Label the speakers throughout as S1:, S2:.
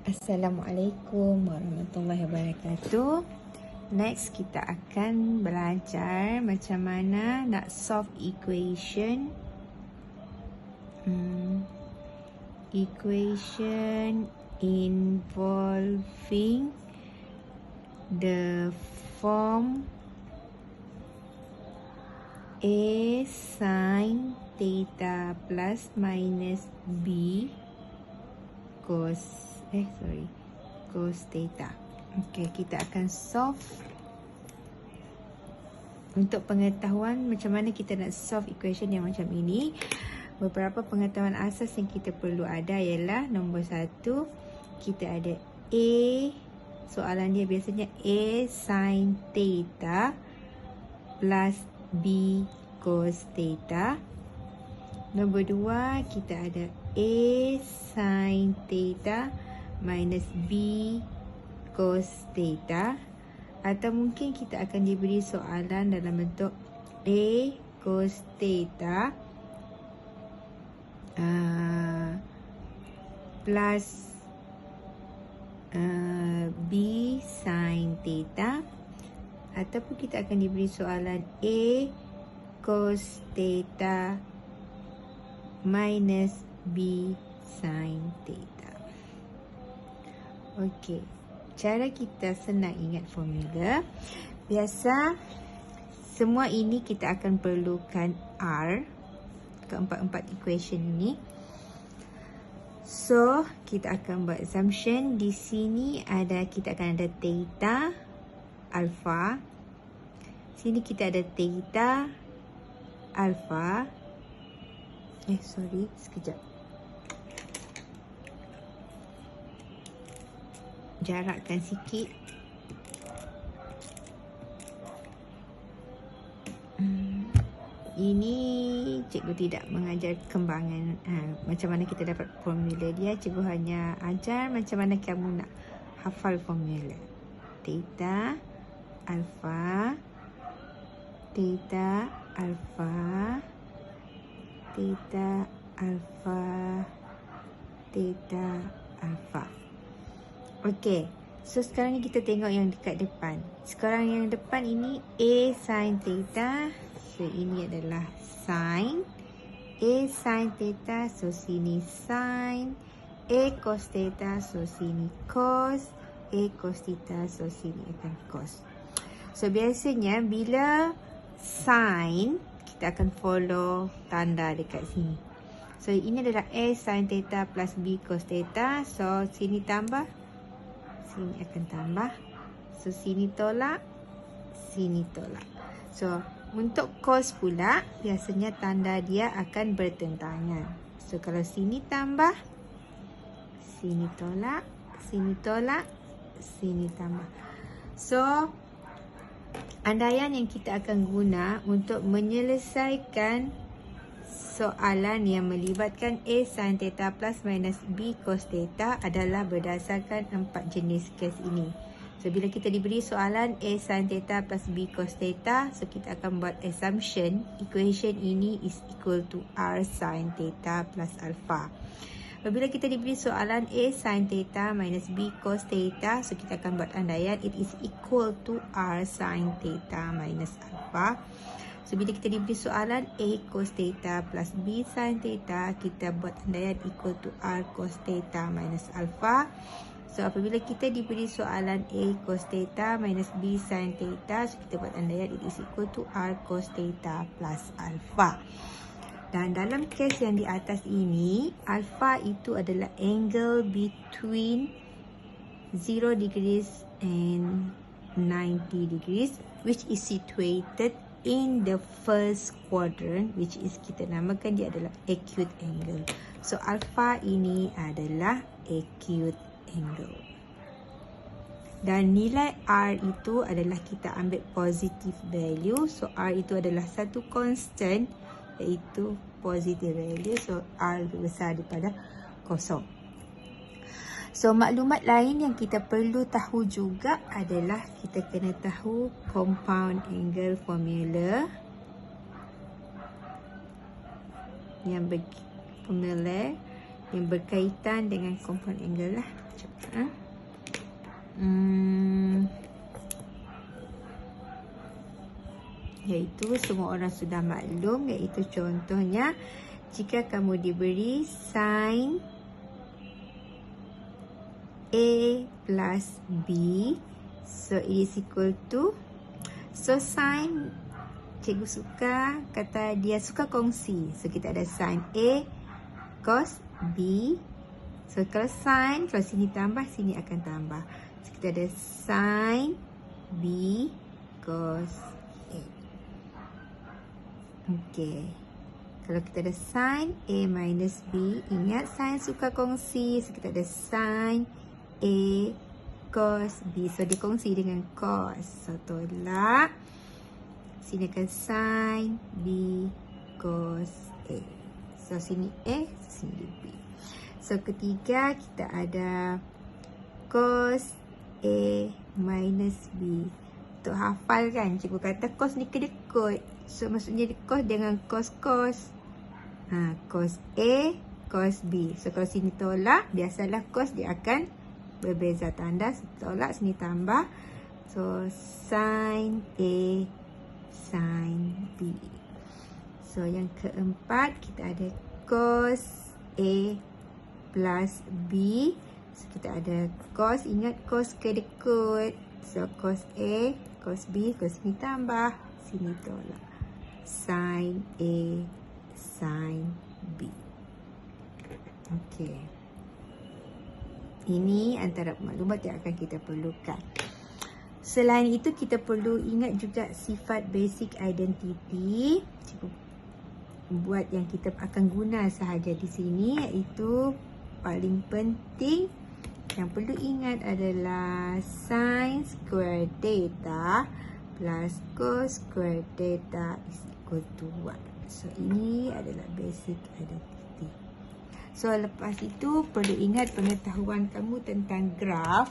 S1: Assalamualaikum warahmatullahi wabarakatuh. Next kita akan belajar macam mana nak solve equation involving the form A sin theta plus minus B cos theta. Okey, kita akan solve. Untuk pengetahuan macam mana kita nak solve equation yang macam ini, beberapa pengetahuan asas yang kita perlu ada ialah nombor 1, kita ada A, soalan dia biasanya A sin theta plus B cos theta. Nombor 2, kita ada A sin theta minus B cos theta. Atau mungkin kita akan diberi soalan dalam bentuk A cos theta plus B sin theta. Ataupun kita akan diberi soalan A cos theta minus B sin theta. Okey, cara kita senang ingat formula. Biasa semua ini kita akan perlukan R, keempat-empat equation ini. So, kita akan buat assumption. Di sini kita akan ada theta, alpha. Sini kita ada theta, alpha. Sekejap. Jarakkan sikit. Ini cikgu tidak mengajar kembangan macam mana kita dapat formula dia. Cikgu hanya ajar macam mana kamu nak hafal formula. Theta, alpha, theta, alpha, theta, alpha, theta, alpha. Okey, so sekarang ni kita tengok yang dekat depan. Sekarang yang depan ini A sin theta. So ini adalah sin. A sin theta, so sini sin. A cos theta, so sini cos. A cos theta, so sini akan cos. So biasanya bila sin, kita akan follow tanda dekat sini. So ini adalah A sin theta plus B cos theta. So sini tambah, sini akan tambah. So sini tolak, sini tolak. So untuk cos pula, biasanya tanda dia akan bertentangan. So kalau sini tambah, sini tolak, sini tolak, sini tambah. So andaian yang kita akan guna untuk menyelesaikan soalan yang melibatkan A sin theta plus minus B cos theta adalah berdasarkan 4 jenis kes ini. So bila kita diberi soalan A sin theta plus B cos theta, so kita akan buat assumption equation ini is equal to R sin theta plus alpha. Apabila kita diberi soalan A sin theta minus B cos theta, so kita akan buat andaian it is equal to R sin theta minus alpha. So bila kita diberi soalan A cos theta plus B sin theta, kita buat andaian equal to R cos theta minus alpha. So apabila kita diberi soalan A cos theta minus B sin theta, so kita buat andaian it is equal to R cos theta plus alpha. Dan dalam kes yang di atas ini, alpha itu adalah angle between 0 degrees and 90 degrees, which is situated in the first quadrant, which is kita namakan dia adalah acute angle. So alpha ini adalah acute angle. Dan nilai R itu adalah kita ambil positive value. So R itu adalah satu constant, iaitu positive value. So R lebih besar daripada kosong. So maklumat lain yang kita perlu tahu juga adalah kita kena tahu compound angle formula yang formula yang berkaitan dengan compound angle lah. Iaitu semua orang sudah maklum, iaitu contohnya jika kamu diberi sin A plus B, so it is equal to, so sin, cikgu suka kata dia suka kongsi, so kita ada sin A cos B. So kalau sin, kalau sini tambah, sini akan tambah, so kita ada sin B cos A. Okey, kalau kita ada sin A minus B, ingat sin suka kongsi, so kita ada sin A cos B, so dia kongsi dengan cos, so tolak, sini akan sin B cos A, so sini A, sini B. So ketiga kita ada cos A minus B. Untuk hafal kan, cikgu kata cos ni kedekut, so maksudnya cos dengan cos-cos, cos A cos B. So kalau sini tolak, biasalah cos dia akan berbeza tanda, tolak sini tambah, so sin A sin B. So yang keempat kita ada cos A plus B, so kita ada cos, ingat cos kedekut, so cos A cos B, cos sini tambah, sini tolak, sin A sin B. Okey, ini antara maklumat yang akan kita perlukan. Selain itu, kita perlu ingat juga sifat basic identity. Cikgu buat yang kita akan guna sahaja di sini, iaitu paling penting yang perlu ingat adalah sin square theta plus cos square theta is equal to 1. So ini adalah basic identity. So lepas itu perlu ingat pengetahuan kamu tentang graf,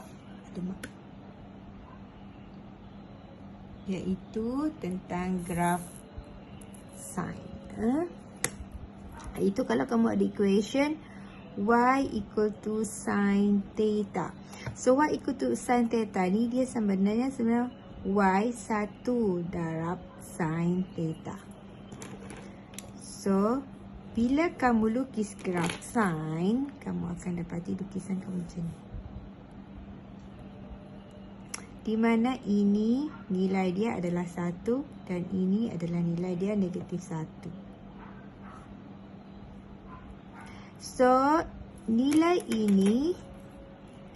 S1: iaitu tentang graf sin. Itu kalau kamu ada equation y equal to sin theta. So y equal to sin theta ni dia sebenarnya y 1 darab sin theta. So bila kamu lukis graf sin, kamu akan dapati lukisan kamu macam ni. Di mana ini nilai dia adalah 1 dan ini adalah nilai dia negatif 1. So, nilai ini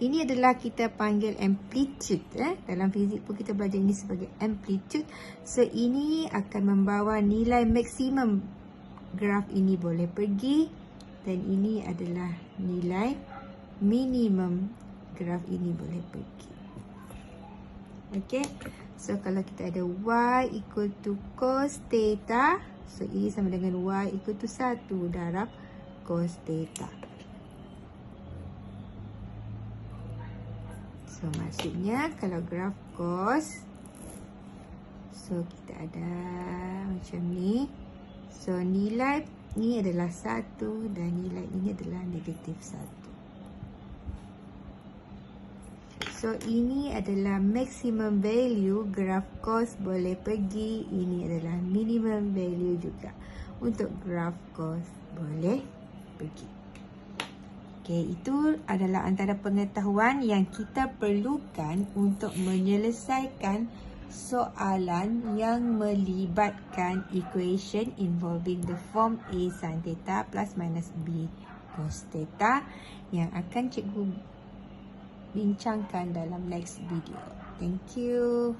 S1: adalah kita panggil amplitude. Dalam fizik pun kita belajar ini sebagai amplitude. So, ini akan membawa nilai maksimum graf ini boleh pergi, dan ini adalah nilai minimum graf ini boleh pergi. Okey, so kalau kita ada y equal to cos theta, so ini sama dengan y equal to 1 darab cos theta. So maksudnya kalau graf cos, so kita ada macam ni. So nilai ni adalah 1 dan nilai ini adalah negatif 1. So ini adalah maximum value graf cos boleh pergi. Ini adalah minimum value juga untuk graf cos boleh pergi. Okey, itu adalah antara pengetahuan yang kita perlukan untuk menyelesaikan soalan yang melibatkan equation involving the form A sin theta plus minus B cos theta yang akan cikgu bincangkan dalam next video. Thank you.